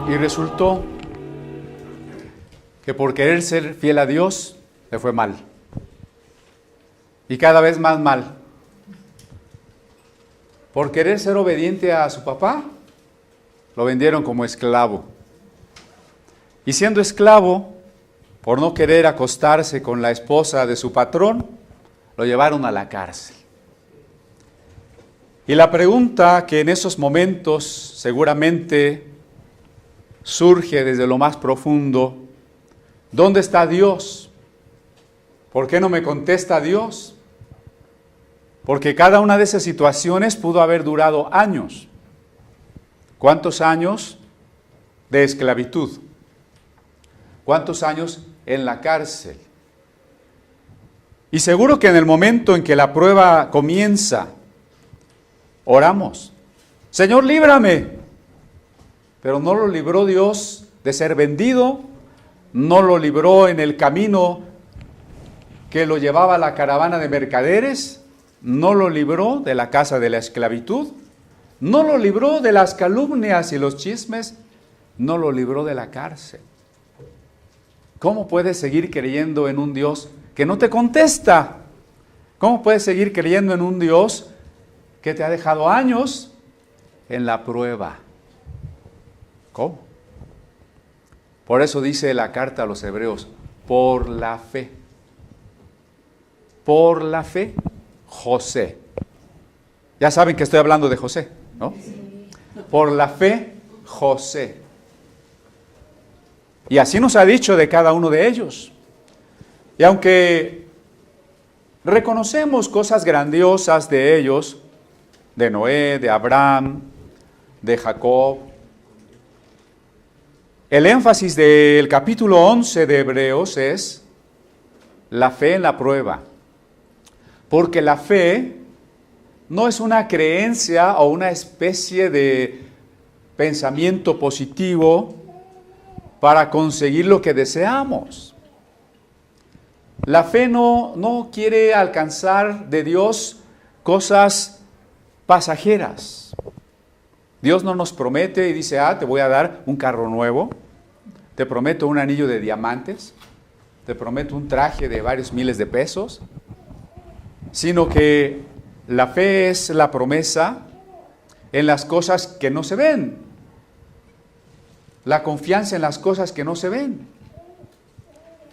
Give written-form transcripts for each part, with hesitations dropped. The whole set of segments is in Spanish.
Y resultó que por querer ser fiel a Dios, le fue mal. Y cada vez más mal. Por querer ser obediente a su papá, lo vendieron como esclavo. Y siendo esclavo, por no querer acostarse con la esposa de su patrón, lo llevaron a la cárcel. Y la pregunta que en esos momentos seguramente surge desde lo más profundo: ¿dónde está Dios? ¿Por qué no me contesta Dios? Porque cada una de esas situaciones pudo haber durado años. ¿Cuántos años de esclavitud? ¿Cuántos años en la cárcel? Y seguro que en el momento en que la prueba comienza, oramos: Señor, líbrame. Pero no lo libró Dios de ser vendido, no lo libró en el camino que lo llevaba a la caravana de mercaderes, no lo libró de la casa de la esclavitud, no lo libró de las calumnias y los chismes, no lo libró de la cárcel. ¿Cómo puedes seguir creyendo en un Dios que no te contesta? ¿Cómo puedes seguir creyendo en un Dios que te ha dejado años en la prueba? ¿Cómo? Por eso dice la carta a los Hebreos: por la fe. Por la fe, José. Ya saben que estoy hablando de José, ¿no? Por la fe, José. Y así nos ha dicho de cada uno de ellos. Y aunque reconocemos cosas grandiosas de ellos, de Noé, de Abraham, de Jacob, el énfasis del capítulo 11 de Hebreos es la fe en la prueba. Porque la fe no es una creencia o una especie de pensamiento positivo para conseguir lo que deseamos. La fe no quiere alcanzar de Dios cosas pasajeras. Dios no nos promete y dice: te voy a dar un carro nuevo, te prometo un anillo de diamantes, te prometo un traje de varios miles de pesos, sino que la fe es la promesa en las cosas que no se ven, la confianza en las cosas que no se ven.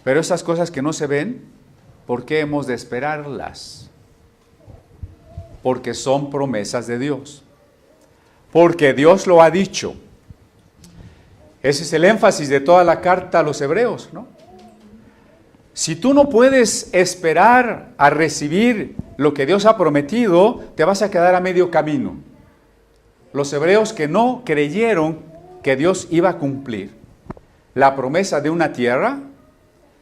Pero esas cosas que no se ven, ¿por qué hemos de esperarlas? Porque son promesas de Dios. Porque Dios lo ha dicho. Ese es el énfasis de toda la carta a los Hebreos, ¿no? Si tú no puedes esperar a recibir lo que Dios ha prometido, te vas a quedar a medio camino. Los hebreos que no creyeron que Dios iba a cumplir la promesa de una tierra,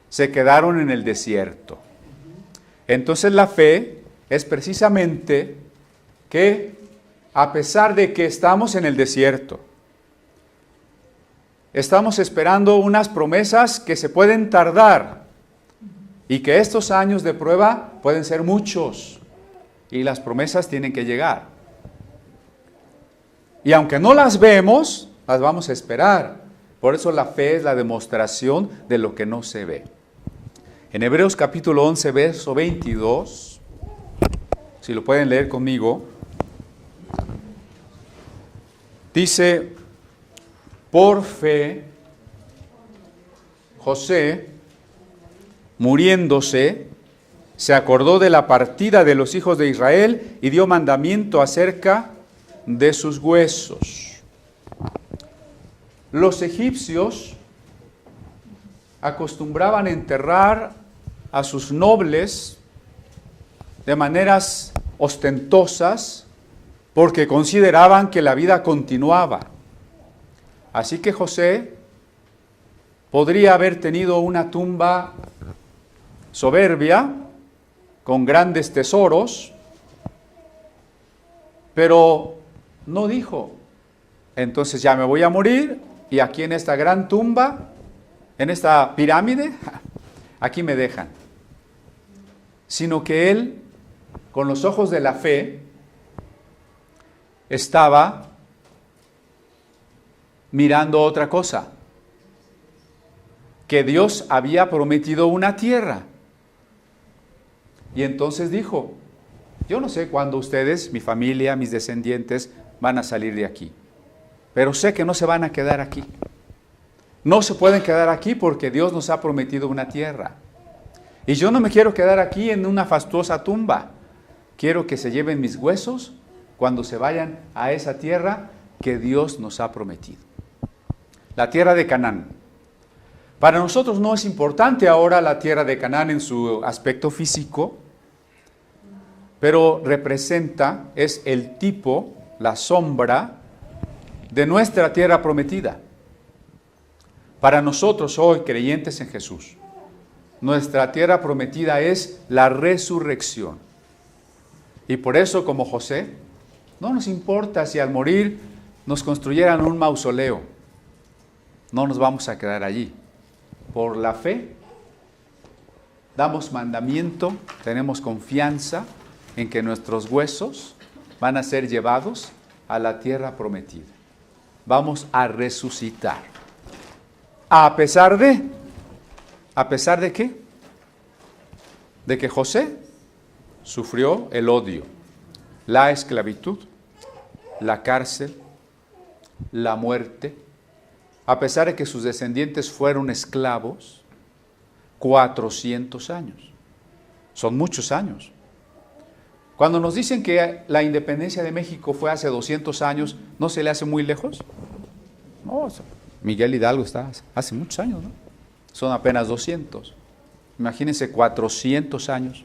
se quedaron en el desierto. Entonces la fe es precisamente que, a pesar de que estamos en el desierto, estamos esperando unas promesas que se pueden tardar y que estos años de prueba pueden ser muchos y las promesas tienen que llegar. Y aunque no las vemos, las vamos a esperar. Por eso la fe es la demostración de lo que no se ve. En Hebreos capítulo 11, verso 22, si lo pueden leer conmigo, dice: por fe, José, muriéndose, se acordó de la partida de los hijos de Israel y dio mandamiento acerca de sus huesos. Los egipcios acostumbraban enterrar a sus nobles de maneras ostentosas porque consideraban que la vida continuaba. Así que José podría haber tenido una tumba soberbia, con grandes tesoros, pero no dijo: entonces ya me voy a morir y aquí en esta gran tumba, en esta pirámide, aquí me dejan. Sino que él, con los ojos de la fe, estaba mirando otra cosa, que Dios había prometido una tierra. Y entonces dijo, yo no sé cuándo ustedes, mi familia, mis descendientes, van a salir de aquí, pero sé que no se van a quedar aquí. No se pueden quedar aquí porque Dios nos ha prometido una tierra. Y yo no me quiero quedar aquí en una fastuosa tumba. Quiero que se lleven mis huesos cuando se vayan a esa tierra que Dios nos ha prometido. La tierra de Canaán. Para nosotros no es importante ahora la tierra de Canaán en su aspecto físico, pero representa, es el tipo, la sombra de nuestra tierra prometida. Para nosotros hoy, creyentes en Jesús, nuestra tierra prometida es la resurrección. Y por eso, como José, no nos importa si al morir nos construyeran un mausoleo. No nos vamos a quedar allí. Por la fe, damos mandamiento, tenemos confianza en que nuestros huesos van a ser llevados a la tierra prometida. Vamos a resucitar. ¿A pesar de qué? De que José sufrió el odio, la esclavitud, la cárcel, la muerte, a pesar de que sus descendientes fueron esclavos 400 años. Son muchos años. Cuando nos dicen que la independencia de México fue hace 200 años, ¿no se le hace muy lejos? No, Miguel Hidalgo está hace muchos años, ¿no? Son apenas 200. Imagínense 400 años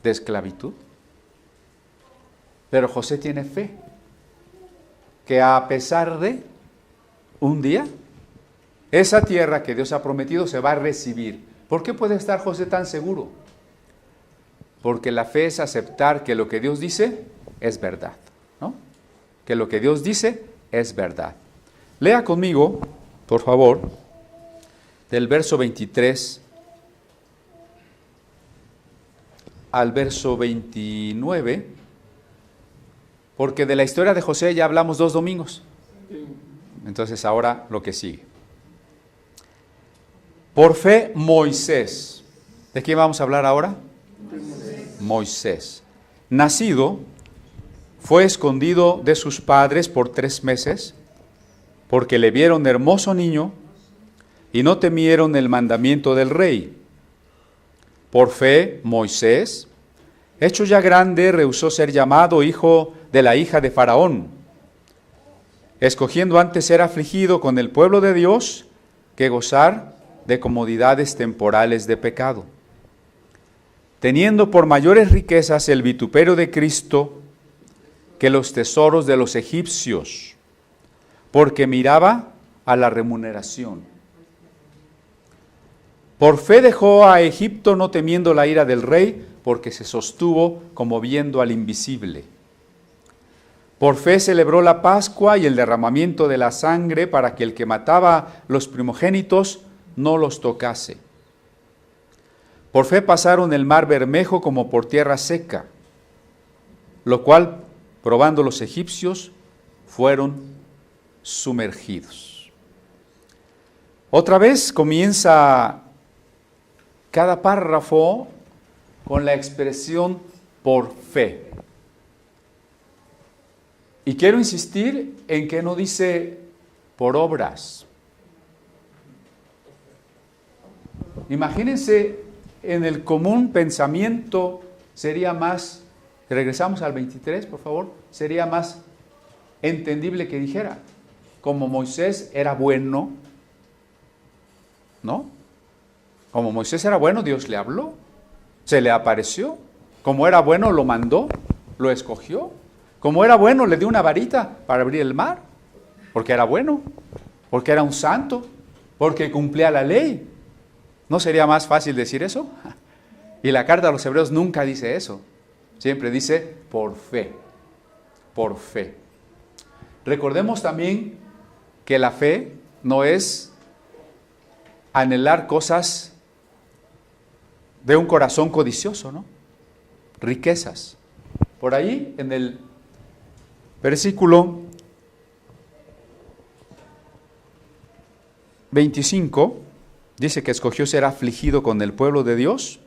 de esclavitud. Pero José tiene fe, que a pesar de un día, esa tierra que Dios ha prometido se va a recibir. ¿Por qué puede estar José tan seguro? Porque la fe es aceptar que lo que Dios dice es verdad, ¿no? Que lo que Dios dice es verdad. Lea conmigo, por favor, del verso 23 al verso 29, porque de la historia de José ya hablamos 2 domingos. Entonces ahora lo que sigue. Por fe, Moisés. ¿De quién vamos a hablar ahora? Moisés. Nacido, fue escondido de sus padres por 3 meses, porque le vieron hermoso niño y no temieron el mandamiento del rey. Por fe, Moisés, hecho ya grande, rehusó ser llamado hijo de la hija de Faraón, escogiendo antes ser afligido con el pueblo de Dios que gozar de comodidades temporales de pecado, teniendo por mayores riquezas el vituperio de Cristo que los tesoros de los egipcios, porque miraba a la remuneración. Por fe dejó a Egipto no temiendo la ira del rey, porque se sostuvo como viendo al invisible. Por fe celebró la Pascua y el derramamiento de la sangre para que el que mataba los primogénitos no los tocase. Por fe pasaron el mar Bermejo como por tierra seca, lo cual, probando los egipcios, fueron sumergidos. Otra vez comienza cada párrafo con la expresión por fe. Y quiero insistir en que no dice por obras. Imagínense, en el común pensamiento sería más, regresamos al 23, por favor, sería más entendible que dijera, como Moisés era bueno, ¿no? Como Moisés era bueno, Dios le habló, se le apareció. Como era bueno, lo mandó, lo escogió. Como era bueno, le dio una varita para abrir el mar, porque era bueno, porque era un santo, porque cumplía la ley. ¿No sería más fácil decir eso? Y la carta a los Hebreos nunca dice eso. Siempre dice por fe, por fe. Recordemos también que la fe no es anhelar cosas de un corazón codicioso, ¿no? Riquezas. Por ahí en el versículo 25 dice que escogió ser afligido con el pueblo de Dios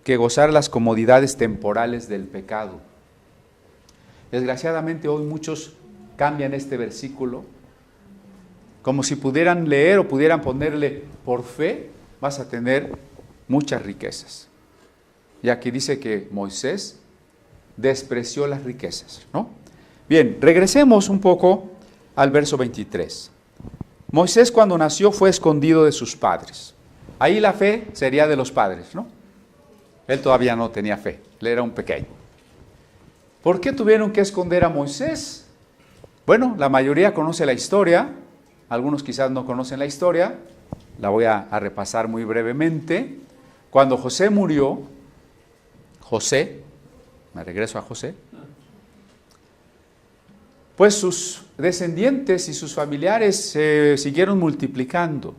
que gozar las comodidades temporales del pecado. Desgraciadamente hoy muchos cambian este versículo como si pudieran leer o pudieran ponerle por fe vas a tener muchas riquezas. Y aquí dice que Moisés despreció las riquezas, ¿no? Bien, regresemos un poco al verso 23. Moisés cuando nació fue escondido de sus padres. Ahí la fe sería de los padres, ¿no? Él todavía no tenía fe, él era un pequeño. ¿Por qué tuvieron que esconder a Moisés? Bueno, la mayoría conoce la historia, algunos quizás no conocen la historia, la voy a repasar muy brevemente. Cuando José murió, me regreso a José, pues sus descendientes y sus familiares se siguieron multiplicando.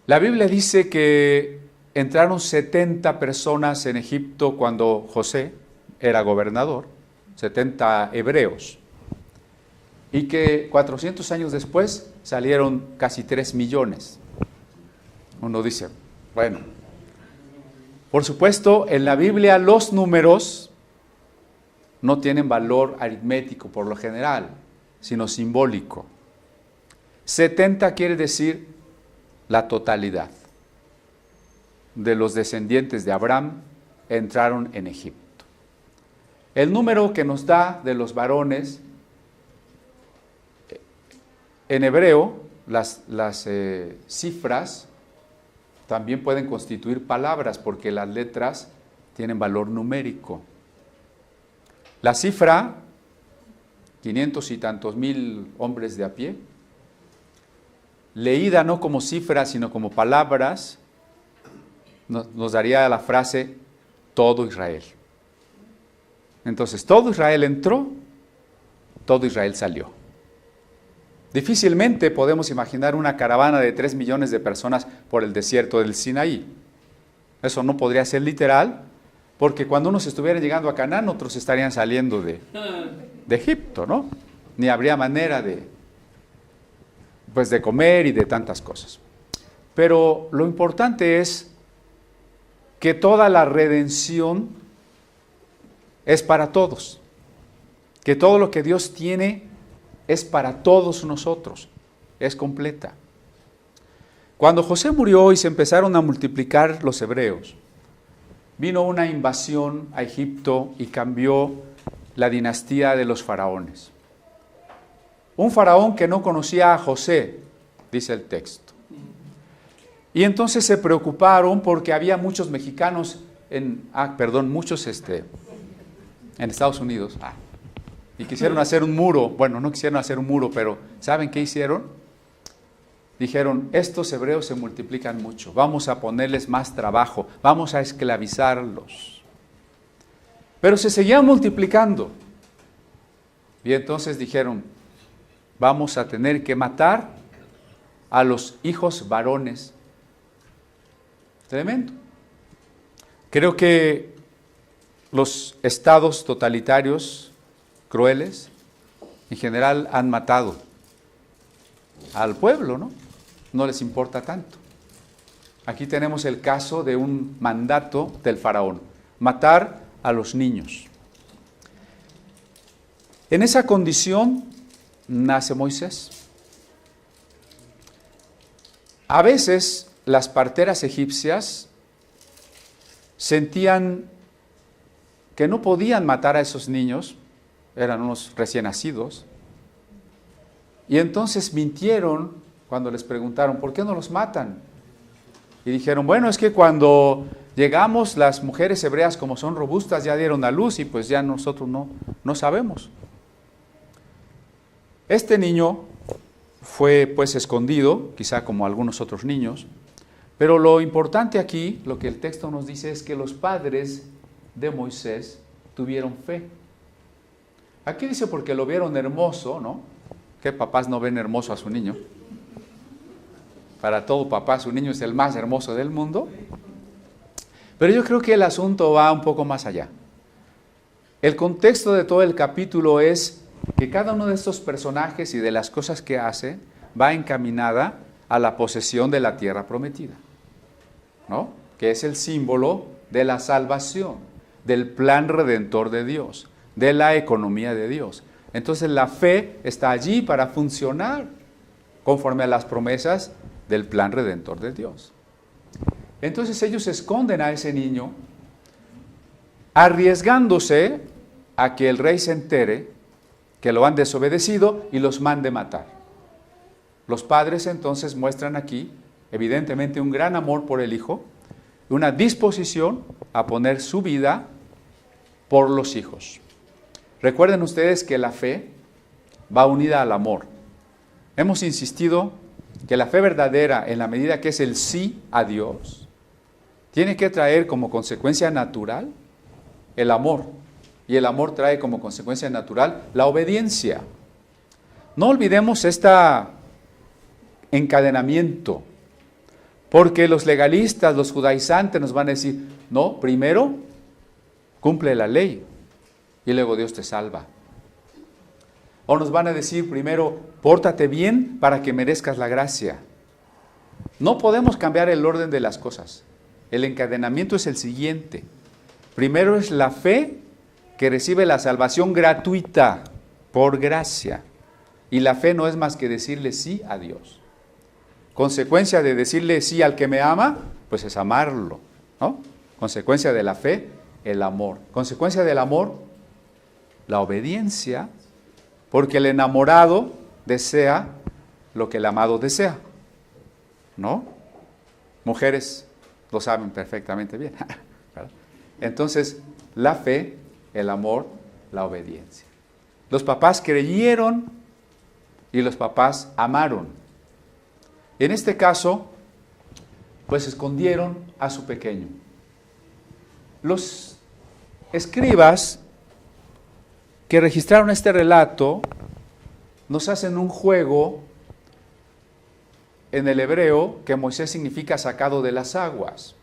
La Biblia dice que entraron 70 personas en Egipto cuando José era gobernador, 70 hebreos, y que 400 años después salieron casi 3 millones. Uno dice, bueno, por supuesto, en la Biblia los números no tienen valor aritmético por lo general, sino simbólico. 70 quiere decir la totalidad de los descendientes de Abraham entraron en Egipto. El número que nos da de los varones, en hebreo, las cifras también pueden constituir palabras porque las letras tienen valor numérico. La cifra, 500 y tantos mil hombres de a pie, leída no como cifras sino como palabras, nos daría la frase todo Israel. Entonces, todo Israel entró, todo Israel salió. Difícilmente podemos imaginar una caravana de 3 millones de personas por el desierto del Sinaí. Eso no podría ser literal, porque cuando unos estuvieran llegando a Canaán, otros estarían saliendo de Egipto, ¿no? Ni habría manera de comer y de tantas cosas. Pero lo importante es que toda la redención es para todos, que todo lo que Dios tiene es para todos nosotros, es completa. Cuando José murió y se empezaron a multiplicar los hebreos, vino una invasión a Egipto y cambió la dinastía de los faraones. Un faraón que no conocía a José, dice el texto. Y entonces se preocuparon porque había muchos mexicanos en Estados Unidos. Y quisieron hacer un muro. Bueno, no quisieron hacer un muro, pero ¿saben qué hicieron? Dijeron, estos hebreos se multiplican mucho, vamos a ponerles más trabajo, vamos a esclavizarlos. Pero se seguían multiplicando. Y entonces dijeron, vamos a tener que matar a los hijos varones. Tremendo. Creo que los estados totalitarios, crueles, en general han matado al pueblo, ¿no? No les importa tanto. Aquí tenemos el caso de un mandato del faraón, matar a los niños. En esa condición nace Moisés. A veces las parteras egipcias sentían que no podían matar a esos niños, eran unos recién nacidos, y entonces mintieron cuando les preguntaron, ¿por qué no los matan? Y dijeron, bueno, es que cuando llegamos las mujeres hebreas como son robustas ya dieron a luz y pues ya nosotros no sabemos. Este niño fue pues escondido, quizá como algunos otros niños, pero lo importante aquí, lo que el texto nos dice es que los padres de Moisés tuvieron fe. Aquí dice porque lo vieron hermoso, ¿no? ¿Qué papás no ven hermoso a su niño? Para todo papá, su niño es el más hermoso del mundo. Pero yo creo que el asunto va un poco más allá. El contexto de todo el capítulo es que cada uno de estos personajes y de las cosas que hace va encaminada a la posesión de la tierra prometida, ¿no? Que es el símbolo de la salvación, del plan redentor de Dios, de la economía de Dios. Entonces la fe está allí para funcionar conforme a las promesas del plan redentor de Dios. Entonces ellos esconden a ese niño, arriesgándose a que el rey se entere que lo han desobedecido y los mande matar. Los padres entonces muestran aquí, evidentemente, un gran amor por el hijo, una disposición a poner su vida por los hijos. Recuerden ustedes que la fe va unida al amor. Hemos insistido que la fe verdadera, en la medida que es el sí a Dios, tiene que traer como consecuencia natural el amor. Y el amor trae como consecuencia natural la obediencia. No olvidemos este encadenamiento, porque los legalistas, los judaizantes nos van a decir, no, primero cumple la ley y luego Dios te salva. O nos van a decir primero, pórtate bien para que merezcas la gracia. No podemos cambiar el orden de las cosas. El encadenamiento es el siguiente. Primero es la fe que recibe la salvación gratuita por gracia. Y la fe no es más que decirle sí a Dios. Consecuencia de decirle sí al que me ama, pues es amarlo, ¿no? Consecuencia de la fe, el amor. Consecuencia del amor, la obediencia, porque el enamorado desea lo que el amado desea, ¿no? Mujeres lo saben perfectamente bien. Entonces, la fe, el amor, la obediencia. Los papás creyeron y los papás amaron. En este caso, pues escondieron a su pequeño. Los escribas que registraron este relato nos hacen un juego en el hebreo que Moisés significa sacado de las aguas.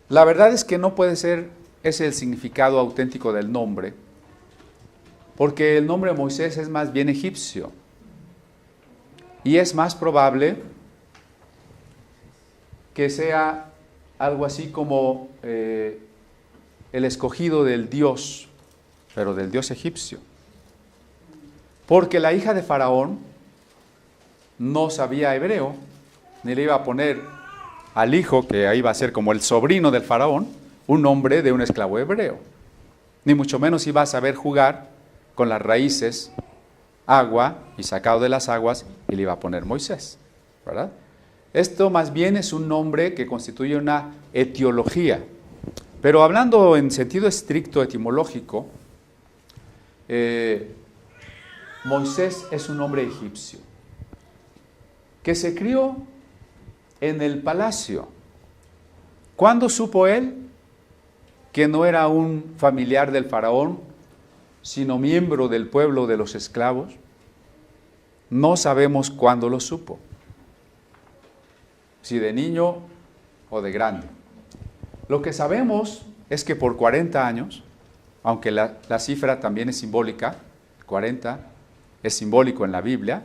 La verdad es que no puede ser ese el significado auténtico del nombre, porque el nombre Moisés es más bien egipcio. Y es más probable que sea algo así como el escogido del Dios, pero del Dios egipcio. Porque la hija de Faraón no sabía hebreo, ni le iba a poner al hijo, que iba a ser como el sobrino del Faraón, un nombre de un esclavo hebreo. Ni mucho menos iba a saber jugar con las raíces, agua y sacado de las aguas, y le iba a poner Moisés, ¿verdad? Esto más bien es un nombre que constituye una etiología. Pero hablando en sentido estricto etimológico, Moisés es un hombre egipcio que se crió en el palacio. ¿Cuándo supo él que no era un familiar del faraón, sino miembro del pueblo de los esclavos? No sabemos cuándo lo supo, si de niño o de grande. Lo que sabemos es que por 40 años, aunque la cifra también es simbólica, 40 es simbólico en la Biblia,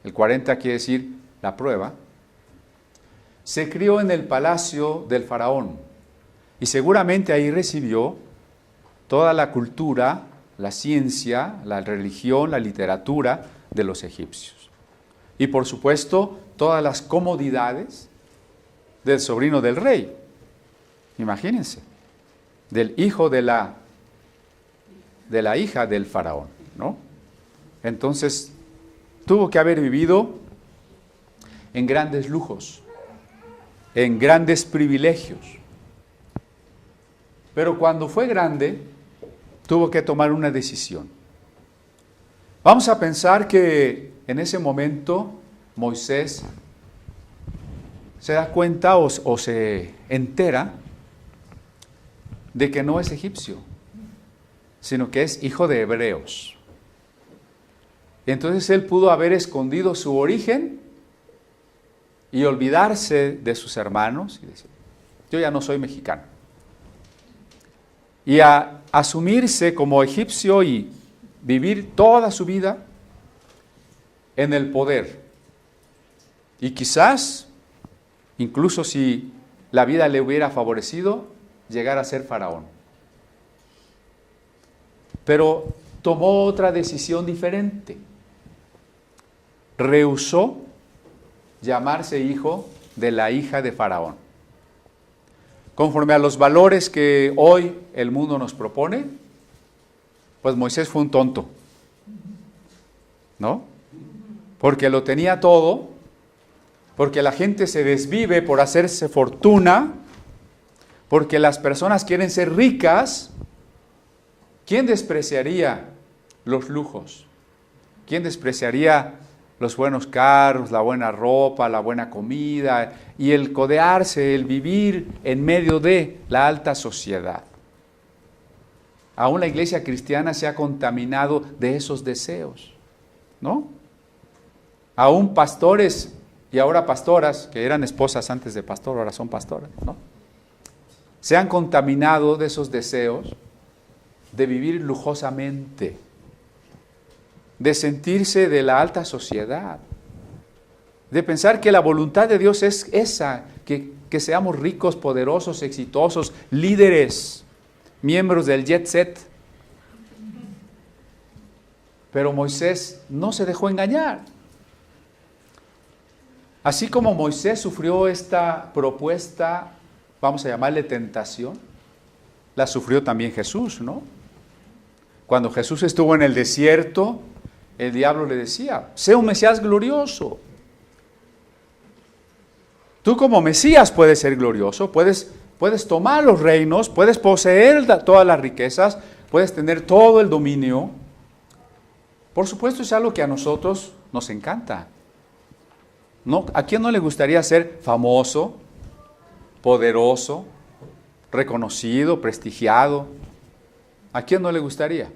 el 40 quiere decir la prueba, se crió en el palacio del faraón y seguramente ahí recibió toda la cultura, la ciencia, la religión, la literatura de los egipcios. Y por supuesto, todas las comodidades del sobrino del rey. Imagínense, del hijo de la hija del faraón, ¿no? Entonces, tuvo que haber vivido en grandes lujos, en grandes privilegios. Pero cuando fue grande, tuvo que tomar una decisión. Vamos a pensar que en ese momento Moisés se da cuenta o se entera de que no es egipcio, sino que es hijo de hebreos. Entonces él pudo haber escondido su origen y olvidarse de sus hermanos y decir, yo ya no soy mexicano. Y a asumirse como egipcio y vivir toda su vida en el poder. Y quizás, incluso si la vida le hubiera favorecido, llegar a ser faraón. Pero tomó otra decisión diferente. Rehusó llamarse hijo de la hija de Faraón. Conforme a los valores que hoy el mundo nos propone, pues Moisés fue un tonto, ¿no? Porque lo tenía todo, porque la gente se desvive por hacerse fortuna, porque las personas quieren ser ricas. ¿Quién despreciaría los lujos? ¿Quién despreciaría los buenos carros, la buena ropa, la buena comida y el codearse, el vivir en medio de la alta sociedad? Aún la iglesia cristiana se ha contaminado de esos deseos, ¿no? Aún pastores y ahora pastoras, que eran esposas antes de pastor, ahora son pastoras, ¿no? Se han contaminado de esos deseos de vivir lujosamente, de sentirse de la alta sociedad, de pensar que la voluntad de Dios es esa, que seamos ricos, poderosos, exitosos, líderes, miembros del jet set. Pero Moisés no se dejó engañar. Así como Moisés sufrió esta propuesta, vamos a llamarle tentación, la sufrió también Jesús, ¿no? Cuando Jesús estuvo en el desierto, el diablo le decía, sé un Mesías glorioso. Tú como Mesías puedes ser glorioso, puedes tomar los reinos, puedes poseer todas las riquezas, puedes tener todo el dominio. Por supuesto, es algo que a nosotros nos encanta. ¿No? ¿A quién no le gustaría ser famoso, poderoso, reconocido, prestigiado? ¿A quién no le gustaría?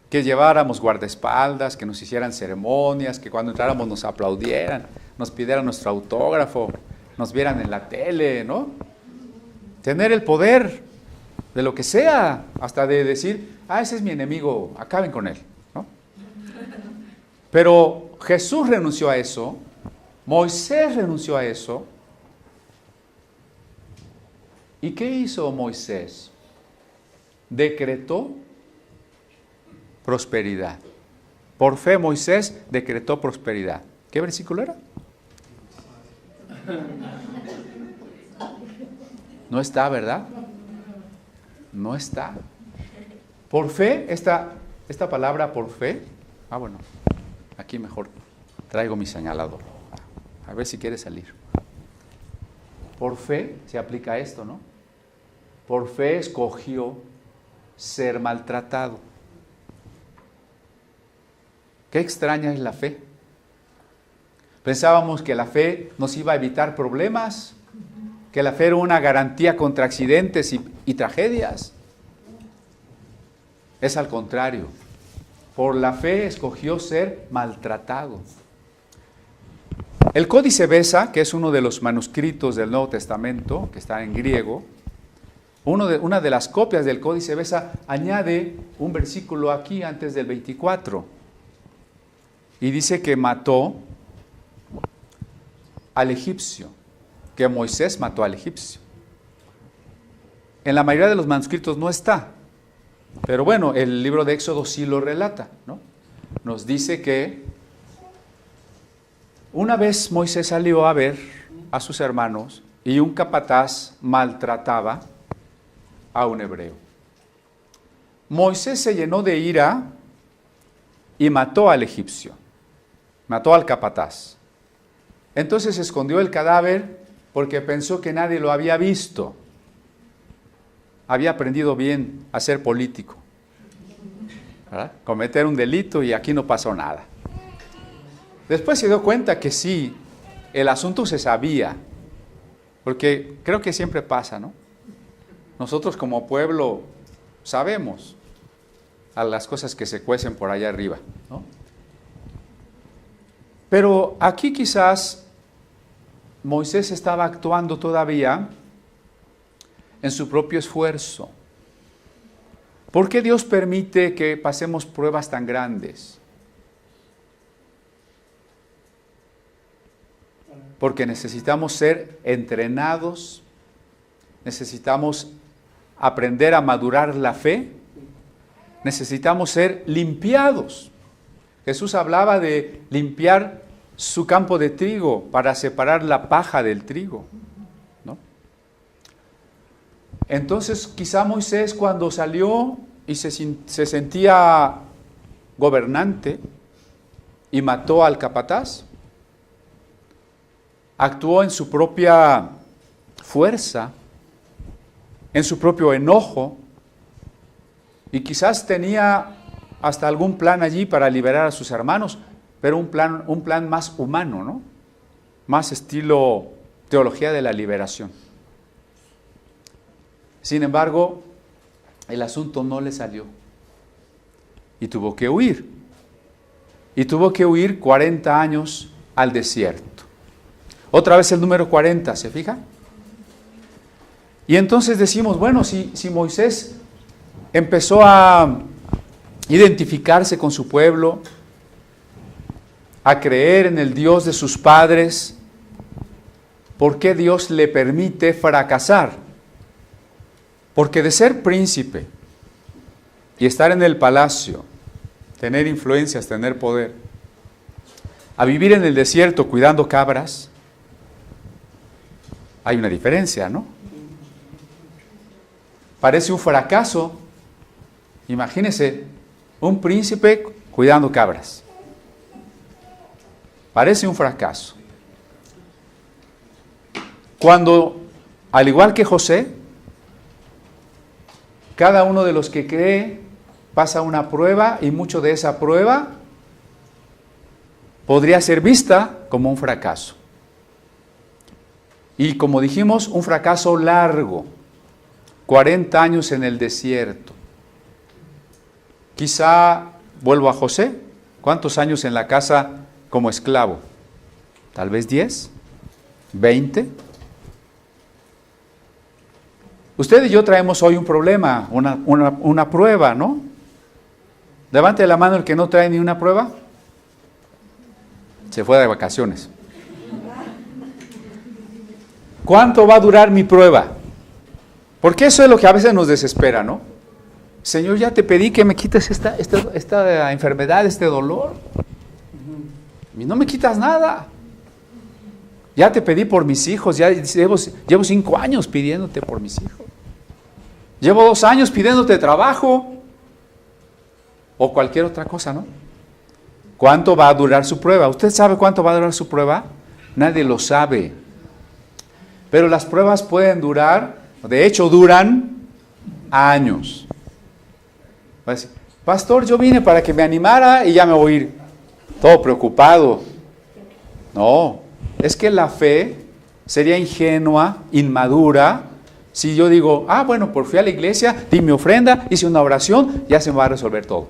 Que lleváramos guardaespaldas, que nos hicieran ceremonias, que cuando entráramos nos aplaudieran, nos pidieran nuestro autógrafo, nos vieran en la tele, ¿no? Tener el poder de lo que sea, hasta de decir, ese es mi enemigo, acaben con él, ¿no? Pero Jesús renunció a eso, Moisés renunció a eso. ¿Y qué hizo Moisés? Decretó prosperidad. Por fe Moisés decretó prosperidad. ¿Qué versículo era? No está, ¿verdad? No está. Por fe, esta palabra por fe, bueno, aquí mejor traigo mi señalador. A ver si quiere salir. Por fe se aplica esto, ¿no? Por fe escogió ser maltratado. Qué extraña es la fe. Pensábamos que la fe nos iba a evitar problemas, que la fe era una garantía contra accidentes y tragedias. Es al contrario. Por la fe escogió ser maltratado. El Códice Besa, que es uno de los manuscritos del Nuevo Testamento, que está en griego, una de las copias del Códice Besa añade un versículo aquí antes del 24. Y dice que mató al egipcio, que Moisés mató al egipcio. En la mayoría de los manuscritos no está, pero bueno, el libro de Éxodo sí lo relata, ¿no? Nos dice que una vez Moisés salió a ver a sus hermanos y un capataz maltrataba a un hebreo. Moisés se llenó de ira y mató al egipcio, mató al capataz. Entonces escondió el cadáver porque pensó que nadie lo había visto. Había aprendido bien a ser político, ¿verdad? Cometer un delito y aquí no pasó nada. Después se dio cuenta que sí, el asunto se sabía, porque creo que siempre pasa, ¿no? Nosotros como pueblo sabemos a las cosas que se cuecen por allá arriba, ¿no? Pero aquí quizás Moisés estaba actuando todavía en su propio esfuerzo. ¿Por qué Dios permite que pasemos pruebas tan grandes? Porque necesitamos ser entrenados, necesitamos aprender a madurar la fe, necesitamos ser limpiados. Jesús hablaba de limpiar su campo de trigo para separar la paja del trigo, ¿no? Entonces, quizá Moisés, cuando salió y se sentía gobernante y mató al capataz, actuó en su propia fuerza, en su propio enojo, y quizás tenía hasta algún plan allí para liberar a sus hermanos, pero un plan más humano, ¿no? Más estilo teología de la liberación. Sin embargo, el asunto no le salió y tuvo que huir. Y tuvo que huir 40 años al desierto. Otra vez el número 40, ¿se fija? Y entonces decimos, bueno, si Moisés empezó a identificarse con su pueblo, a creer en el Dios de sus padres, ¿por qué Dios le permite fracasar? Porque de ser príncipe y estar en el palacio, tener influencias, tener poder, a vivir en el desierto cuidando cabras, hay una diferencia, ¿no? Parece un fracaso. Imagínense, un príncipe cuidando cabras. Parece un fracaso. Cuando, al igual que José, cada uno de los que cree pasa una prueba y mucho de esa prueba podría ser vista como un fracaso. Y como dijimos, un fracaso largo, 40 años en el desierto. Quizá, vuelvo a José, ¿cuántos años en la casa como esclavo? Tal vez 10, 20. Usted y yo traemos hoy un problema, una prueba, ¿no? Levante la mano el que no trae ni una prueba. Se fue de vacaciones. ¿Cuánto va a durar mi prueba? Porque eso es lo que a veces nos desespera, ¿no? Señor, ya te pedí que me quites esta enfermedad, este dolor. Y no me quitas nada. Ya te pedí por mis hijos, ya llevo 5 años pidiéndote por mis hijos. Llevo 2 años pidiéndote trabajo. O cualquier otra cosa, ¿no? ¿Cuánto va a durar su prueba? ¿Usted sabe cuánto va a durar su prueba? Nadie lo sabe. Pero las pruebas pueden durar, de hecho duran años. Va a decir, pastor, yo vine para que me animara y ya me voy a ir todo preocupado. No, es que la fe sería ingenua, inmadura, si yo digo, bueno, pues fui a la iglesia, di mi ofrenda, hice una oración, ya se me va a resolver todo.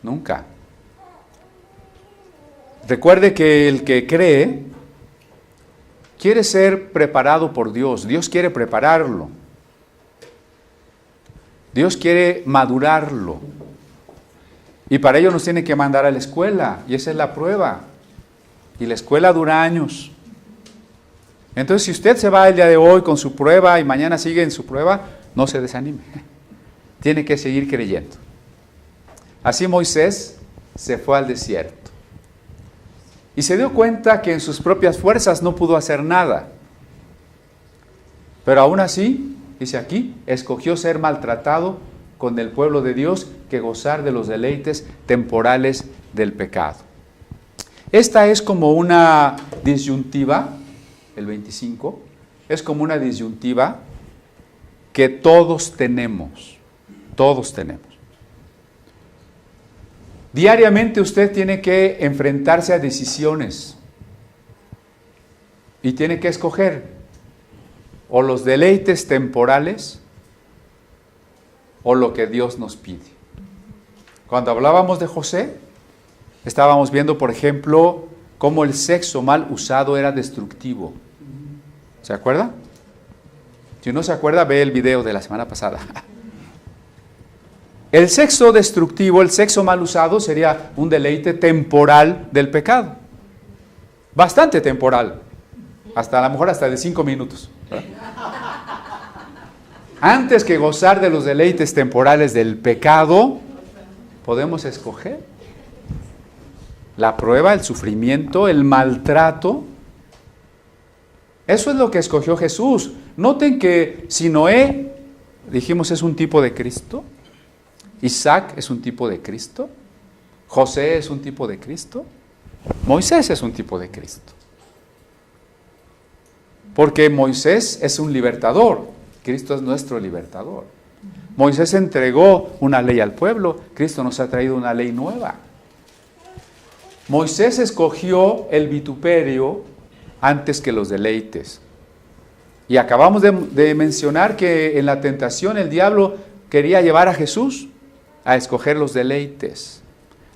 Nunca. Recuerde que el que cree quiere ser preparado por Dios. Dios quiere prepararlo. Dios quiere madurarlo. Y para ello nos tiene que mandar a la escuela. Y esa es la prueba. Y la escuela dura años. Entonces, si usted se va el día de hoy con su prueba y mañana sigue en su prueba, no se desanime. Tiene que seguir creyendo. Así Moisés se fue al desierto. Y se dio cuenta que en sus propias fuerzas no pudo hacer nada. Pero aún así, dice aquí, escogió ser maltratado con el pueblo de Dios que gozar de los deleites temporales del pecado. Esta es como una disyuntiva, el 25, es como una disyuntiva que todos tenemos. Diariamente usted tiene que enfrentarse a decisiones y tiene que escoger o los deleites temporales o lo que Dios nos pide. Cuando hablábamos de José, estábamos viendo, por ejemplo, cómo el sexo mal usado era destructivo. ¿Se acuerda? Si no se acuerda, ve el video de la semana pasada. El sexo destructivo, el sexo mal usado, sería un deleite temporal del pecado. Bastante temporal. A lo mejor hasta de 5 minutos. ¿Verdad? Antes que gozar de los deleites temporales del pecado, podemos escoger la prueba, el sufrimiento, el maltrato. Eso es lo que escogió Jesús. Noten que si Noé, dijimos, es un tipo de Cristo, Isaac es un tipo de Cristo, José es un tipo de Cristo, Moisés es un tipo de Cristo. Porque Moisés es un libertador, Cristo es nuestro libertador. Moisés entregó una ley al pueblo, Cristo nos ha traído una ley nueva. Moisés escogió el vituperio antes que los deleites. Y acabamos de mencionar que en la tentación el diablo quería llevar a Jesús a escoger los deleites,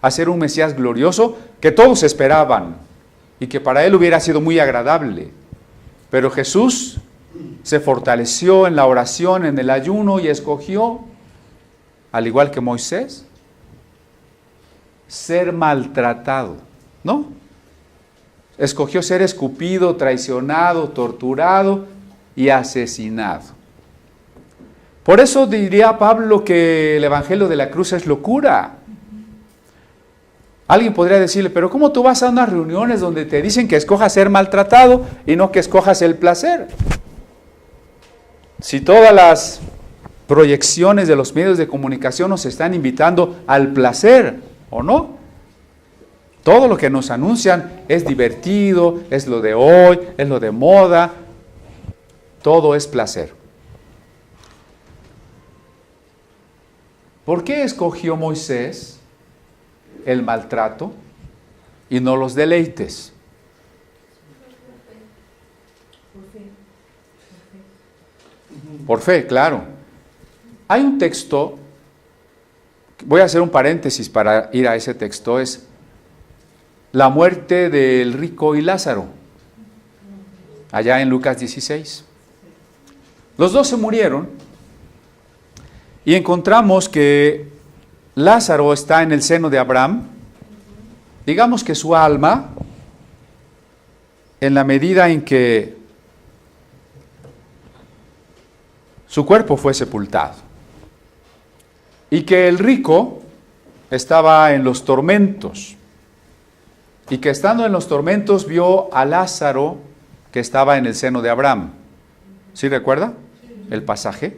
a ser un Mesías glorioso que todos esperaban y que para él hubiera sido muy agradable. Pero Jesús se fortaleció en la oración, en el ayuno y escogió, al igual que Moisés, ser maltratado, ¿no? Escogió ser escupido, traicionado, torturado y asesinado. Por eso diría Pablo que el evangelio de la cruz es locura. Alguien podría decirle, pero ¿cómo tú vas a unas reuniones donde te dicen que escojas ser maltratado y no que escojas el placer? Si todas las proyecciones de los medios de comunicación nos están invitando al placer, ¿o no? Todo lo que nos anuncian es divertido, es lo de hoy, es lo de moda, todo es placer. ¿Por qué escogió Moisés el maltrato y no los deleites? Por fe, claro. Hay un texto, voy a hacer un paréntesis para ir a ese texto, es la muerte del rico y Lázaro, allá en Lucas 16. Los dos se murieron y encontramos que Lázaro está en el seno de Abraham. Digamos que su alma, en la medida en que su cuerpo fue sepultado, y que el rico estaba en los tormentos, y que estando en los tormentos vio a Lázaro que estaba en el seno de Abraham. ¿Sí recuerda el pasaje?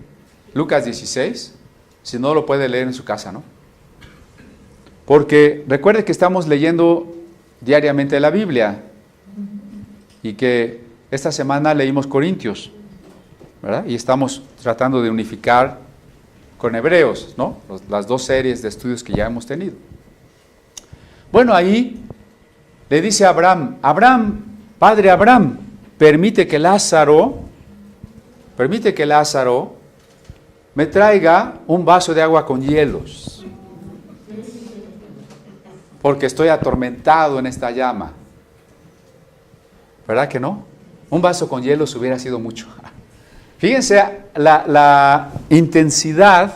Lucas 16, si no lo puede leer en su casa, ¿no? Porque recuerde que estamos leyendo diariamente la Biblia y que esta semana leímos Corintios, ¿verdad? Y estamos tratando de unificar con Hebreos, ¿no? Las dos series de estudios que ya hemos tenido. Bueno, ahí le dice a Abraham, Abraham, padre Abraham, permite que Lázaro me traiga un vaso de agua con hielos, porque estoy atormentado en esta llama. ¿Verdad que no? Un vaso con hielos hubiera sido mucho. Fíjense la intensidad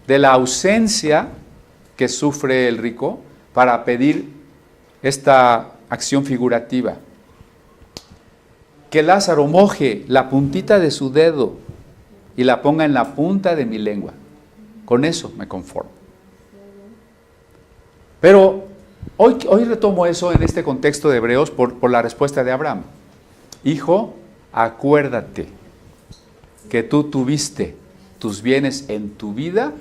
de la ausencia que sufre el rico para pedir esta acción figurativa. Que Lázaro moje la puntita de su dedo y la ponga en la punta de mi lengua. Con eso me conformo. Pero hoy retomo eso en este contexto de Hebreos por la respuesta de Abraham. Hijo, acuérdate que tú tuviste tus bienes en tu vida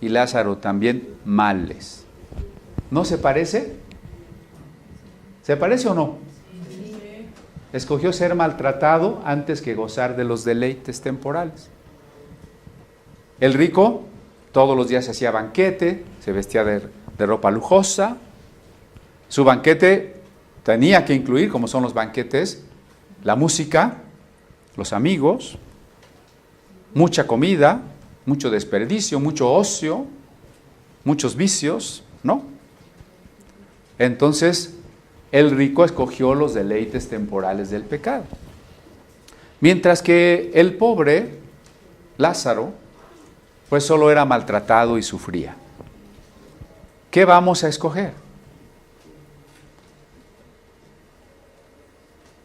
y Lázaro también males. ¿No se parece? ¿Se parece o no? Escogió ser maltratado antes que gozar de los deleites temporales. El rico todos los días hacía banquete, se vestía de ropa lujosa. Su banquete tenía que incluir, como son los banquetes, la música, los amigos, mucha comida, mucho desperdicio, mucho ocio, muchos vicios, ¿no? Entonces, el rico escogió los deleites temporales del pecado. Mientras que el pobre, Lázaro, pues solo era maltratado y sufría. ¿Qué vamos a escoger?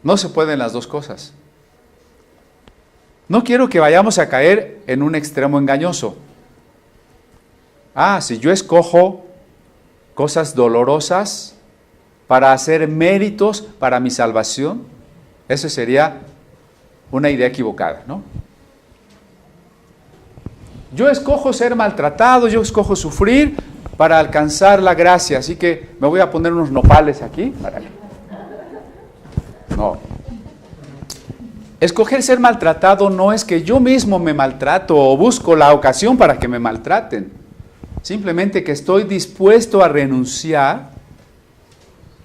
No se pueden las dos cosas. No quiero que vayamos a caer en un extremo engañoso. Si yo escojo cosas dolorosas para hacer méritos para mi salvación, eso sería una idea equivocada, ¿no? Yo escojo ser maltratado, yo escojo sufrir para alcanzar la gracia, así que me voy a poner unos nopales aquí. No. Escoger ser maltratado no es que yo mismo me maltrato o busco la ocasión para que me maltraten. Simplemente que estoy dispuesto a renunciar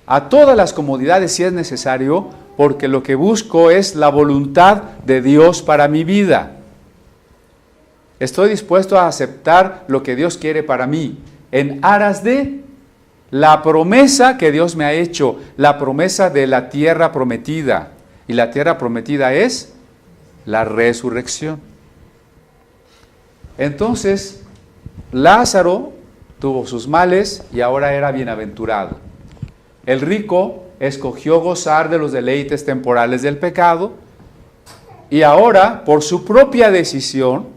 a todas las comodidades si es necesario, porque lo que busco es la voluntad de Dios para mi vida. Estoy dispuesto a aceptar lo que Dios quiere para mí, en aras de la promesa que Dios me ha hecho, la promesa de la tierra prometida. Y la tierra prometida es la resurrección. Entonces, Lázaro tuvo sus males y ahora era bienaventurado. El rico escogió gozar de los deleites temporales del pecado y ahora, por su propia decisión,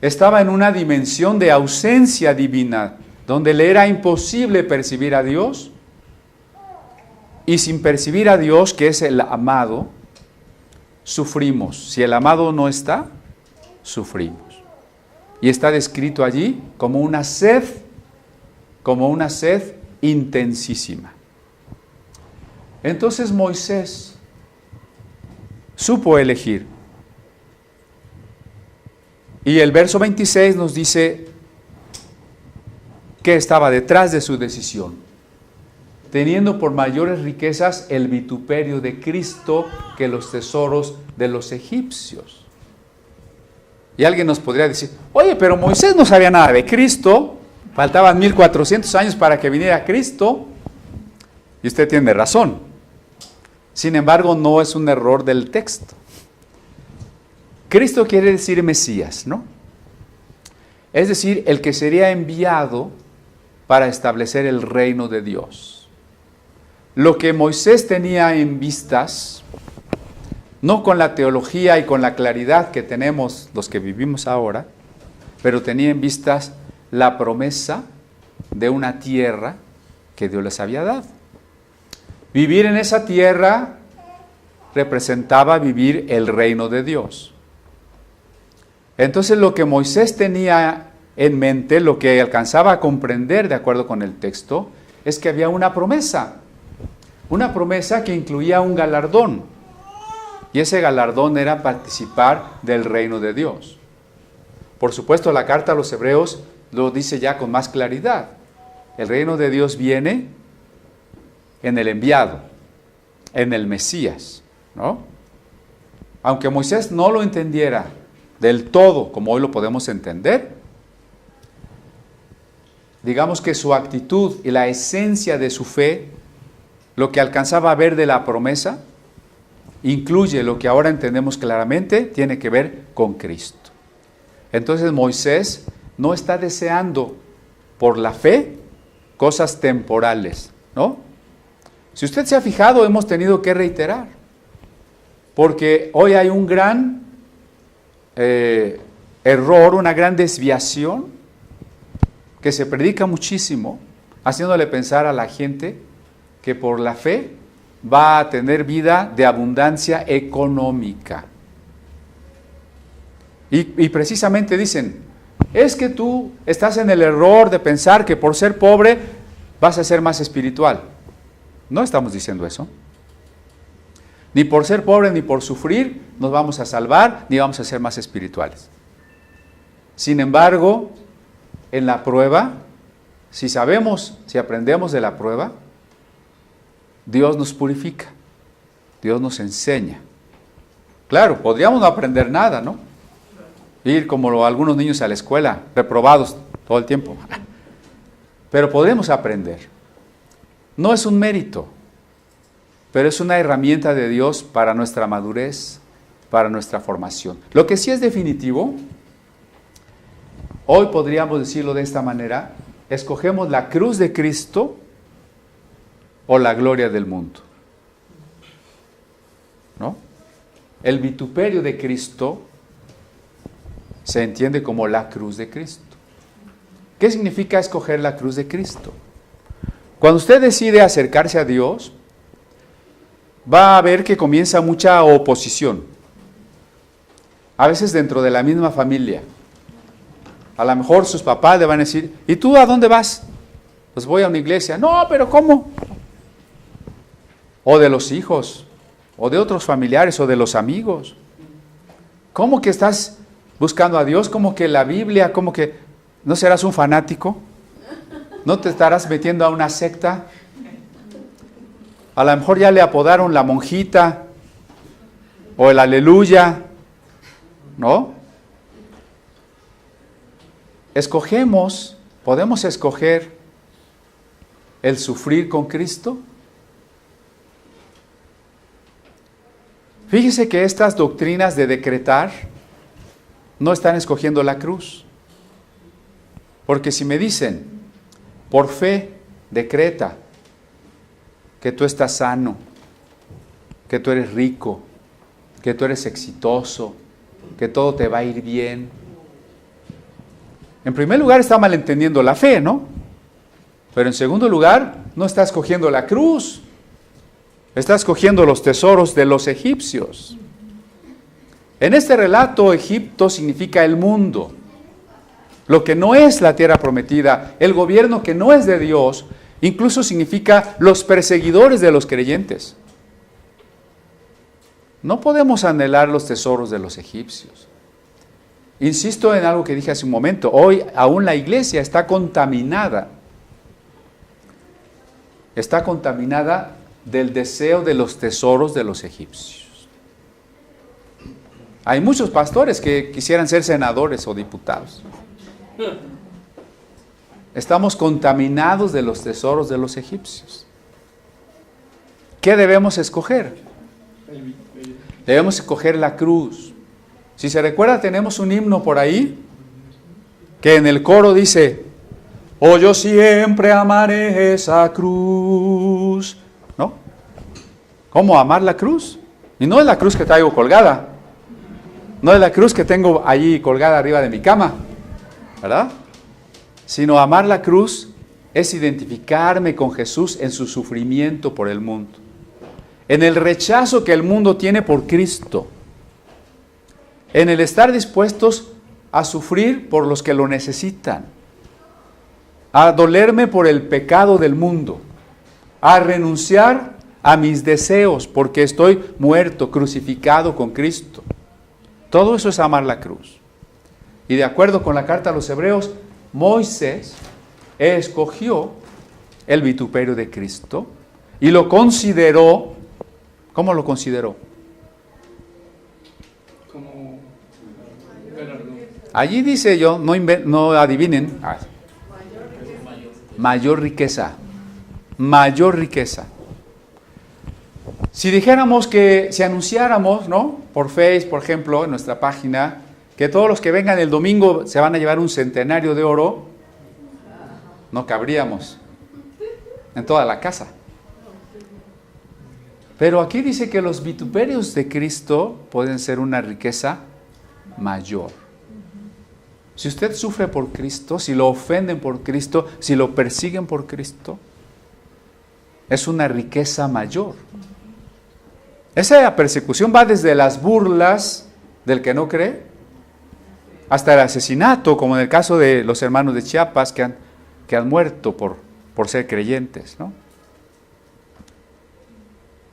estaba en una dimensión de ausencia divina, donde le era imposible percibir a Dios. Y sin percibir a Dios, que es el amado, sufrimos. Si el amado no está, sufrimos. Y está descrito allí como una sed intensísima. Entonces Moisés supo elegir. Y el verso 26 nos dice que estaba detrás de su decisión, teniendo por mayores riquezas el vituperio de Cristo que los tesoros de los egipcios. Y alguien nos podría decir, oye, pero Moisés no sabía nada de Cristo, faltaban 1400 años para que viniera Cristo, y usted tiene razón. Sin embargo, no es un error del texto. Cristo quiere decir Mesías, ¿no? Es decir, el que sería enviado para establecer el reino de Dios. Lo que Moisés tenía en vistas, no con la teología y con la claridad que tenemos los que vivimos ahora, pero tenía en vistas la promesa de una tierra que Dios les había dado. Vivir en esa tierra representaba vivir el reino de Dios. Entonces lo que Moisés tenía en mente, lo que alcanzaba a comprender de acuerdo con el texto, es que había una promesa que incluía un galardón, y ese galardón era participar del reino de Dios. Por supuesto, la carta a los hebreos lo dice ya con más claridad. El reino de Dios viene en el enviado, en el Mesías, ¿no? Aunque Moisés no lo entendiera del todo, como hoy lo podemos entender, digamos que su actitud y la esencia de su fe, lo que alcanzaba a ver de la promesa, incluye lo que ahora entendemos claramente, tiene que ver con Cristo. Entonces Moisés no está deseando por la fe cosas temporales, ¿no? Si usted se ha fijado, hemos tenido que reiterar, porque hoy hay un gran error, una gran desviación que se predica muchísimo, haciéndole pensar a la gente que por la fe va a tener vida de abundancia económica. Y precisamente dicen, es que tú estás en el error de pensar que por ser pobre vas a ser más espiritual. No estamos diciendo eso. Ni por ser pobre ni por sufrir nos vamos a salvar, ni vamos a ser más espirituales. Sin embargo, en la prueba, si aprendemos de la prueba, Dios nos purifica, Dios nos enseña. Claro, podríamos no aprender nada, ¿no? Ir como algunos niños a la escuela, reprobados todo el tiempo. Pero podemos aprender. No es un mérito, pero es una herramienta de Dios para nuestra madurez, para nuestra formación. Lo que sí es definitivo Hoy podríamos decirlo de esta manera: escogemos la cruz de Cristo o la gloria del mundo, ¿no? El vituperio de Cristo se entiende como la cruz de Cristo. ¿Qué significa escoger la cruz de Cristo? Cuando usted decide acercarse a Dios, va a ver que comienza mucha oposición. A veces dentro de la misma familia. A lo mejor sus papás le van a decir: ¿y tú a dónde vas? Pues voy a una iglesia. No, pero ¿cómo? O de los hijos, o de otros familiares, o de los amigos. ¿Cómo que estás buscando a Dios? ¿Cómo que la Biblia? ¿Cómo que no serás un fanático? ¿No te estarás metiendo a una secta? A lo mejor ya le apodaron la monjita, o el aleluya, ¿no? Podemos escoger el sufrir con Cristo. Fíjese que estas doctrinas de decretar no están escogiendo la cruz. Porque si me dicen, por fe, decreta que tú estás sano, que tú eres rico, que tú eres exitoso, que todo te va a ir bien. En primer lugar está malentendiendo la fe, ¿no? Pero en segundo lugar, no está escogiendo la cruz. Está escogiendo los tesoros de los egipcios. En este relato, Egipto significa el mundo. Lo que no es la tierra prometida, el gobierno que no es de Dios, incluso significa los perseguidores de los creyentes. No podemos anhelar los tesoros de los egipcios. Insisto en algo que dije hace un momento. Hoy aún la iglesia está contaminada. Está contaminada del deseo de los tesoros de los egipcios. Hay muchos pastores que quisieran ser senadores o diputados. Estamos contaminados de los tesoros de los egipcios. ¿Qué debemos escoger? Debemos escoger la cruz. Si se recuerda, tenemos un himno por ahí que en el coro dice: oh, yo siempre amaré esa cruz. ¿No? ¿Cómo amar la cruz? Y no es la cruz que traigo colgada. No es la cruz que tengo allí colgada arriba de mi cama, ¿verdad? Sino amar la cruz es identificarme con Jesús en su sufrimiento por el mundo, en el rechazo que el mundo tiene por Cristo, en el estar dispuestos a sufrir por los que lo necesitan, a dolerme por el pecado del mundo, a renunciar a mis deseos porque estoy muerto, crucificado con Cristo. Todo eso es amar la cruz. Y de acuerdo con la carta a los Hebreos, Moisés escogió el vituperio de Cristo y lo consideró. ¿Cómo lo consideró? Como galardón. Allí dice yo, no adivinen. Mayor riqueza. Mayor riqueza. Si dijéramos que, si anunciáramos, ¿no? Por Facebook, por ejemplo, en nuestra página, que todos los que vengan el domingo se van a llevar un centenario de oro, no cabríamos en toda la casa. Pero aquí dice que los vituperios de Cristo pueden ser una riqueza mayor. Si usted sufre por Cristo, si lo ofenden por Cristo, si lo persiguen por Cristo, es una riqueza mayor. Esa persecución va desde las burlas del que no cree hasta el asesinato, como en el caso de los hermanos de Chiapas que han muerto por ser creyentes, ¿no?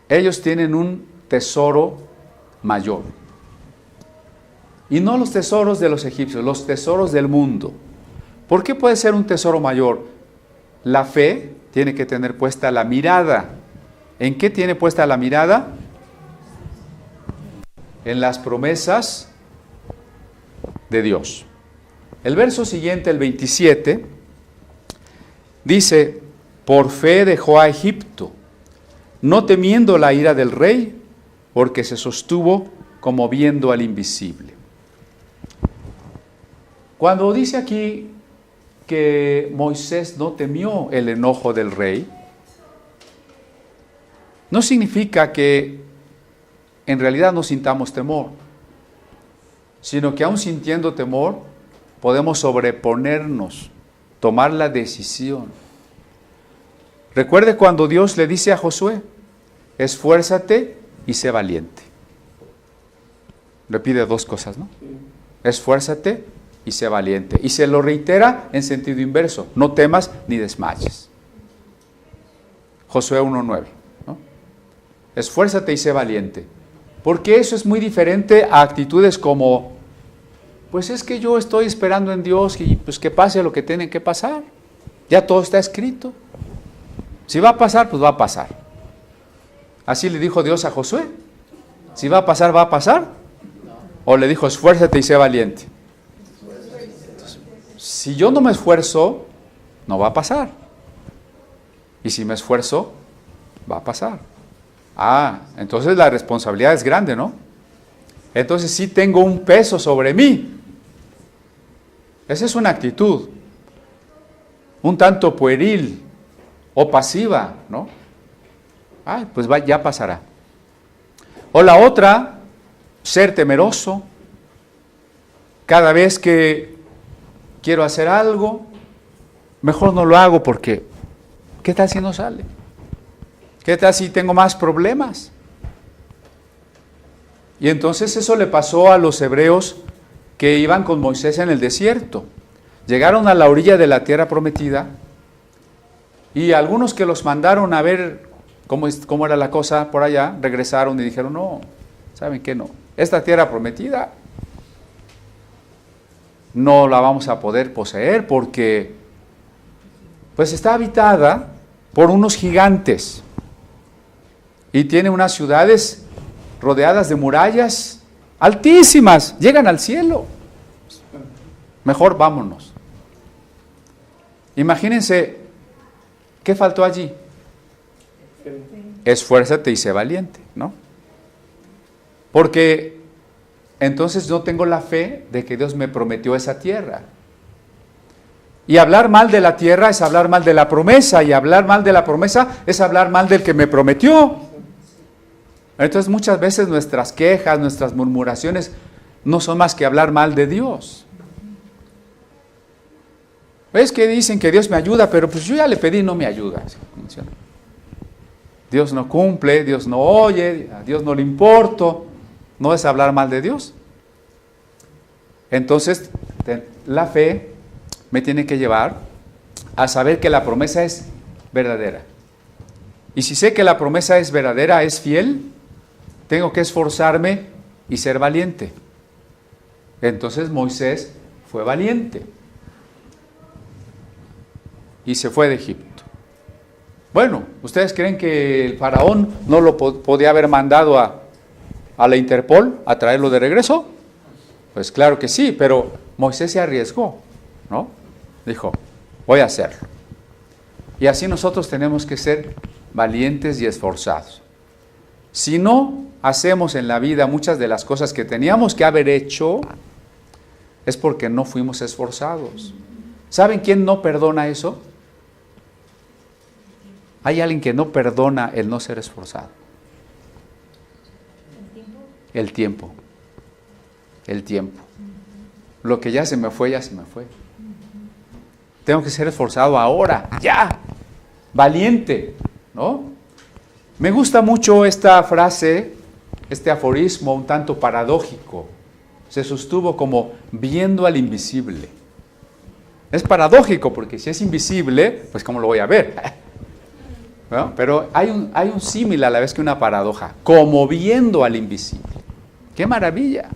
Ellos tienen un tesoro mayor. Y no los tesoros de los egipcios, los tesoros del mundo. ¿Por qué puede ser un tesoro mayor? La fe tiene que tener puesta la mirada. ¿En qué tiene puesta la mirada? En las promesas de Dios. El verso siguiente, el 27, dice: por fe dejó a Egipto, no temiendo la ira del rey, porque se sostuvo como viendo al invisible. Cuando dice aquí que Moisés no temió el enojo del rey, no significa que en realidad no sintamos temor, sino que aún sintiendo temor podemos sobreponernos, tomar la decisión. Recuerde cuando Dios le dice a Josué, esfuérzate y sé valiente. Le pide dos cosas, ¿no? Esfuérzate y sé valiente. Y se lo reitera en sentido inverso, no temas ni desmayes. Josué 1:9, ¿no? Esfuérzate y sé valiente. Porque eso es muy diferente a actitudes como, pues es que yo estoy esperando en Dios y pues que pase lo que tiene que pasar. Ya todo está escrito. Si va a pasar, pues va a pasar. Así le dijo Dios a Josué. Si va a pasar, va a pasar. O le dijo, esfuérzate y sé valiente. Entonces, si yo no me esfuerzo, no va a pasar. Y si me esfuerzo, va a pasar. Entonces la responsabilidad es grande, ¿no? Entonces sí tengo un peso sobre mí. Esa es una actitud un tanto pueril o pasiva, ¿no? Pues ya pasará. O la otra, ser temeroso. Cada vez que quiero hacer algo, mejor no lo hago porque, ¿qué tal si no sale? ¿Qué tal si tengo más problemas? Y entonces eso le pasó a los hebreos que iban con Moisés en el desierto. Llegaron a la orilla de la tierra prometida y algunos que los mandaron a ver cómo era la cosa por allá, regresaron y dijeron, no, ¿saben qué? No, esta tierra prometida no la vamos a poder poseer porque pues está habitada por unos gigantes y tiene unas ciudades rodeadas de murallas altísimas, llegan al cielo. Mejor vámonos. Imagínense, ¿qué faltó allí? Esfuérzate y sé valiente, ¿no? Porque entonces no tengo la fe de que Dios me prometió esa tierra. Y hablar mal de la tierra es hablar mal de la promesa, y hablar mal de la promesa es hablar mal del que me prometió. Entonces muchas veces nuestras quejas, nuestras murmuraciones no son más que hablar mal de Dios. Es que dicen que Dios me ayuda, pero pues yo ya le pedí y no me ayuda. Dios no cumple, Dios no oye, a Dios no le importo. ¿No es hablar mal de Dios? Entonces, la fe me tiene que llevar a saber que la promesa es verdadera. Y si sé que la promesa es verdadera, es fiel, tengo que esforzarme y ser valiente. Entonces Moisés fue valiente y se fue de Egipto. Bueno, ¿ustedes creen que el faraón no lo podía haber mandado a la Interpol a traerlo de regreso? Pues claro que sí, pero Moisés se arriesgó, ¿no? Dijo, voy a hacerlo. Y así nosotros tenemos que ser valientes y esforzados. Si no hacemos en la vida muchas de las cosas que teníamos que haber hecho, es porque no fuimos esforzados. ¿Saben quién no perdona eso? Hay alguien que no perdona el no ser esforzado. El tiempo. El tiempo. Lo que ya se me fue, ya se me fue. Tengo que ser esforzado ahora, ya. Valiente, ¿no? Me gusta mucho esta frase, este aforismo un tanto paradójico. Se sostuvo como viendo al invisible. Es paradójico porque si es invisible, pues ¿cómo lo voy a ver? ¿No? Pero hay un símil a la vez que una paradoja, como viendo al invisible. ¡Qué maravilla!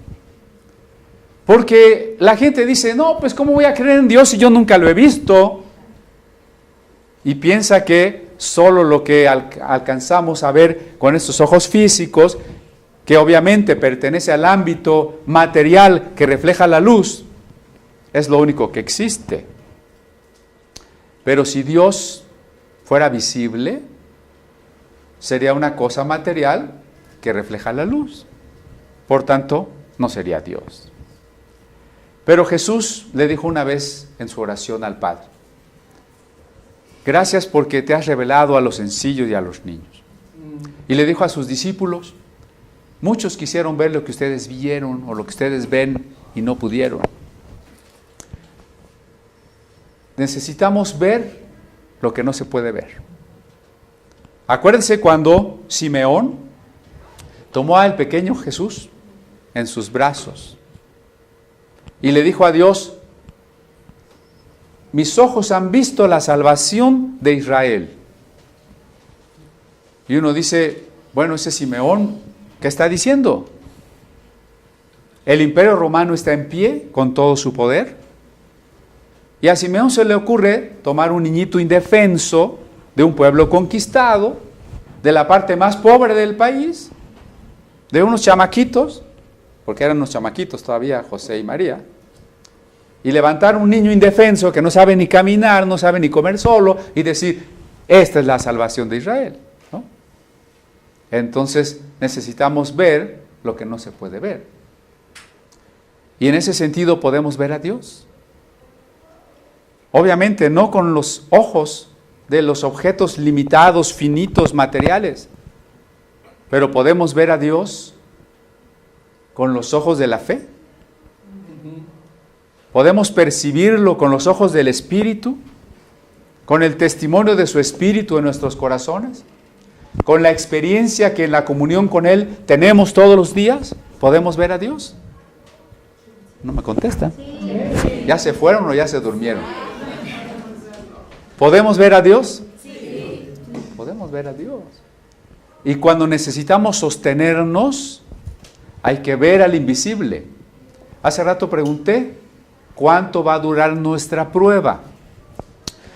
Porque la gente dice, no, pues ¿cómo voy a creer en Dios si yo nunca lo he visto? Y piensa que solo lo que alcanzamos a ver con estos ojos físicos, que obviamente pertenece al ámbito material que refleja la luz, es lo único que existe. Pero si Dios fuera visible, sería una cosa material que refleja la luz. Por tanto, no sería Dios. Pero Jesús le dijo una vez en su oración al Padre: gracias porque te has revelado a los sencillos y a los niños. Y le dijo a sus discípulos: muchos quisieron ver lo que ustedes vieron o lo que ustedes ven y no pudieron. Necesitamos ver lo que no se puede ver. Acuérdense cuando Simeón tomó al pequeño Jesús en sus brazos y le dijo a Dios: mis ojos han visto la salvación de Israel. Y uno dice: bueno, ese Simeón, ¿qué está diciendo? El imperio romano está en pie con todo su poder. Y a Simeón se le ocurre tomar un niñito indefenso de un pueblo conquistado, de la parte más pobre del país, de unos chamaquitos, porque eran unos chamaquitos todavía, José y María, y levantar un niño indefenso que no sabe ni caminar, no sabe ni comer solo, y decir: esta es la salvación de Israel, ¿no? Entonces necesitamos ver lo que no se puede ver. Y en ese sentido podemos ver a Dios. Obviamente no con los ojos de los objetos limitados, finitos, materiales, pero podemos ver a Dios con los ojos de la fe. Podemos percibirlo con los ojos del Espíritu, con el testimonio de su Espíritu en nuestros corazones, con la experiencia que en la comunión con Él tenemos todos los días. ¿Podemos ver a Dios? No me contestan. ¿Ya se fueron o ya se durmieron? ¿Podemos ver a Dios? Sí. Podemos ver a Dios. Y cuando necesitamos sostenernos, hay que ver al invisible. Hace rato pregunté: ¿cuánto va a durar nuestra prueba?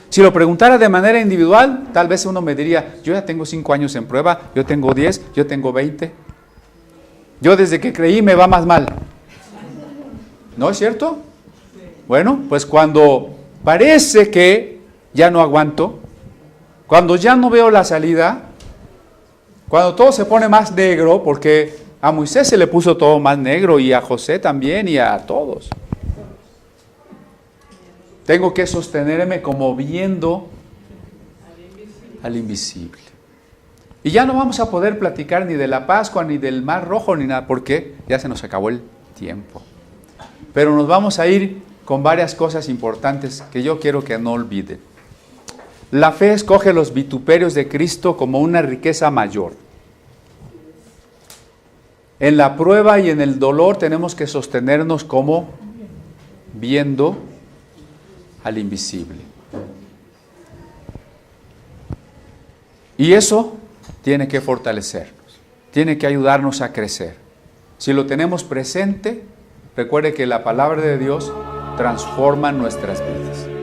Si lo preguntara de manera individual, tal vez uno me diría: yo ya tengo 5 años en prueba, yo tengo 10, yo tengo 20. Yo desde que creí me va más mal. ¿No es cierto? Bueno, pues cuando parece que ya no aguanto, cuando ya no veo la salida, cuando todo se pone más negro, porque a Moisés se le puso todo más negro y a José también y a todos. Tengo que sostenerme como viendo al invisible. Y ya no vamos a poder platicar ni de la Pascua, ni del Mar Rojo, ni nada, porque ya se nos acabó el tiempo. Pero nos vamos a ir con varias cosas importantes que yo quiero que no olviden. La fe escoge los vituperios de Cristo como una riqueza mayor. En la prueba y en el dolor tenemos que sostenernos como viendo al invisible. Y eso tiene que fortalecernos, tiene que ayudarnos a crecer. Si lo tenemos presente, recuerde que la palabra de Dios transforma nuestras vidas.